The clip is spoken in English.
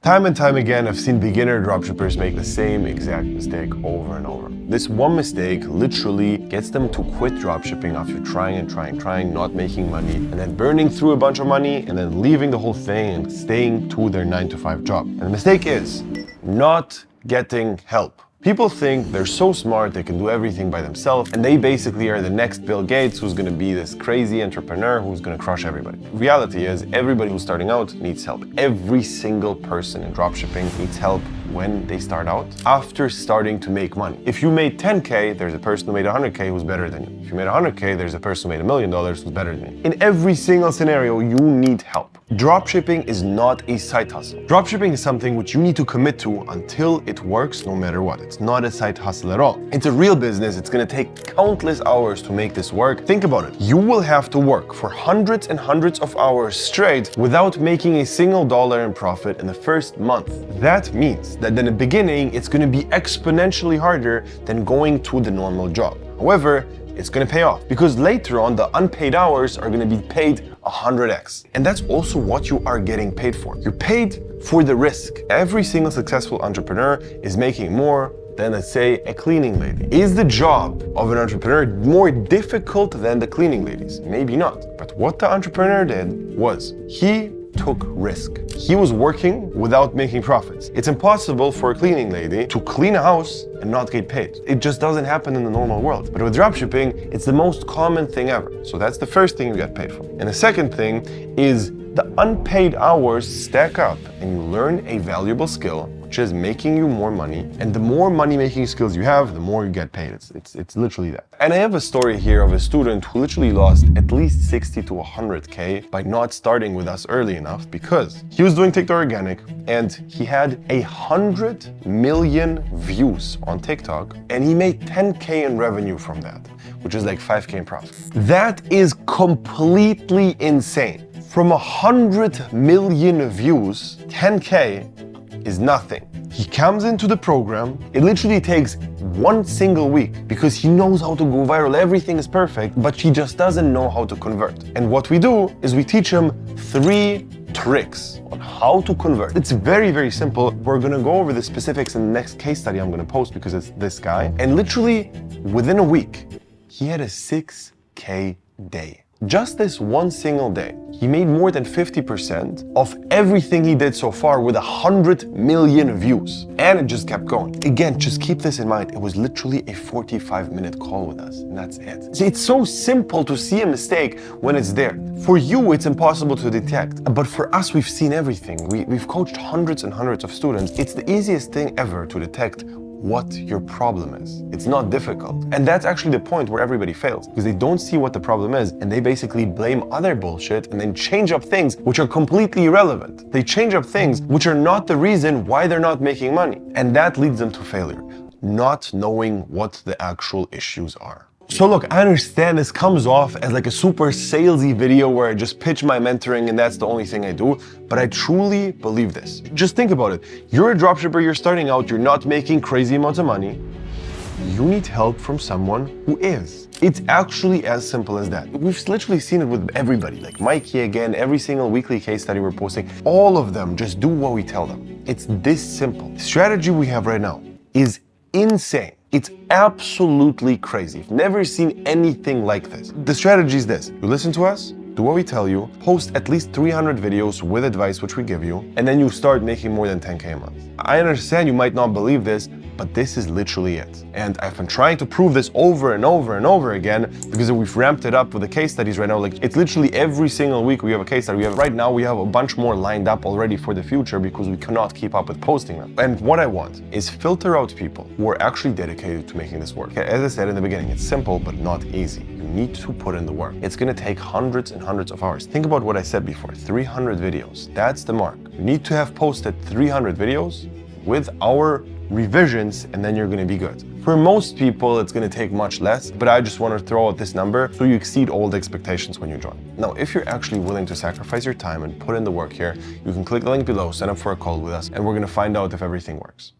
Time and time again, I've seen beginner dropshippers make the same exact mistake over and over. This one mistake literally gets them to quit dropshipping after trying, not making money, and then burning through a bunch of money, and then leaving the whole thing and staying to their 9-to-5 job. And the mistake is not getting help. People think they're so smart, they can do everything by themselves, and they basically are the next Bill Gates who's gonna be this crazy entrepreneur who's gonna crush everybody. Reality is, everybody who's starting out needs help. Every single person in dropshipping needs help when they start out, after starting to make money. If you made 10K, there's a person who made 100K who's better than you. If you made 100K, there's a person who made $1 million who's better than you. In every single scenario, you need help. Dropshipping is not a side hustle. Dropshipping is something which you need to commit to until it works no matter what. It's not a side hustle at all. It's a real business. It's gonna take countless hours to make this work. Think about it. You will have to work for hundreds and hundreds of hours straight without making a single dollar in profit in the first month. That means that in the beginning, it's gonna be exponentially harder than going to the normal job. However, it's gonna pay off because later on, the unpaid hours are gonna be paid 100x. And that's also what you are getting paid for. You're paid for the risk. Every single successful entrepreneur is making more than, let's say, a cleaning lady. Is the job of an entrepreneur more difficult than the cleaning ladies? Maybe not. But what the entrepreneur did was he took risk. He was working without making profits. It's impossible for a cleaning lady to clean a house and not get paid. It just doesn't happen in the normal world. But with dropshipping, it's the most common thing ever. So that's the first thing you get paid for. And the second thing is the unpaid hours stack up and you learn a valuable skill, which is making you more money. And the more money-making skills you have, the more you get paid. It's literally that. And I have a story here of a student who literally lost at least 60 to 100K by not starting with us early enough because he was doing TikTok organic and he had 100 million views on TikTok and he made 10K in revenue from that, which is like 5K in profit. That is completely insane. From 100 million views, 10K is nothing. He comes into the program, it literally takes one single week because he knows how to go viral, everything is perfect, but he just doesn't know how to convert. And what we do is we teach him 3 tricks on how to convert. It's very, very simple. We're gonna go over the specifics in the next case study I'm gonna post because it's this guy. And literally within a week, he had a 6K day. Just this one single day, he made more than 50% of everything he did so far with 100 million views. And it just kept going. Again, just keep this in mind. It was literally a 45-minute call with us, and that's it. See, it's so simple to see a mistake when it's there. For you, it's impossible to detect. But for us, we've seen everything. We've coached hundreds and hundreds of students. It's the easiest thing ever to detect what your problem is. It's not difficult. And that's actually the point where everybody fails because they don't see what the problem is and they basically blame other bullshit and then change up things which are completely irrelevant. They change up things which are not the reason why they're not making money. And that leads them to failure, not knowing what the actual issues are. So look, I understand this comes off as like a super salesy video where I just pitch my mentoring and that's the only thing I do, but I truly believe this. Just think about it. You're a dropshipper, you're starting out, you're not making crazy amounts of money. You need help from someone who is. It's actually as simple as that. We've literally seen it with everybody, like Mikey again, every single weekly case study we're posting, all of them just do what we tell them. It's this simple. The strategy we have right now is insane. It's absolutely crazy. I've never seen anything like this. The strategy is this. You listen to us, do what we tell you, post at least 300 videos with advice which we give you, and then you start making more than 10K a month. I understand you might not believe this, but this is literally it. And I've been trying to prove this over and over and over again because we've ramped it up with the case studies right now. Like it's literally every single week we have a case study. Right now we have a bunch more lined up already for the future because we cannot keep up with posting them. And what I want is filter out people who are actually dedicated to making this work. As I said in the beginning, it's simple but not easy. You need to put in the work. It's gonna take hundreds and hundreds of hours. Think about what I said before, 300 videos. That's the mark. You need to have posted 300 videos with our revisions and then you're gonna be good. For most people, it's gonna take much less, but I just want to throw out this number so you exceed all the expectations when you join. Now, if you're actually willing to sacrifice your time and put in the work here, you can click the link below, sign up for a call with us, and we're gonna find out if everything works.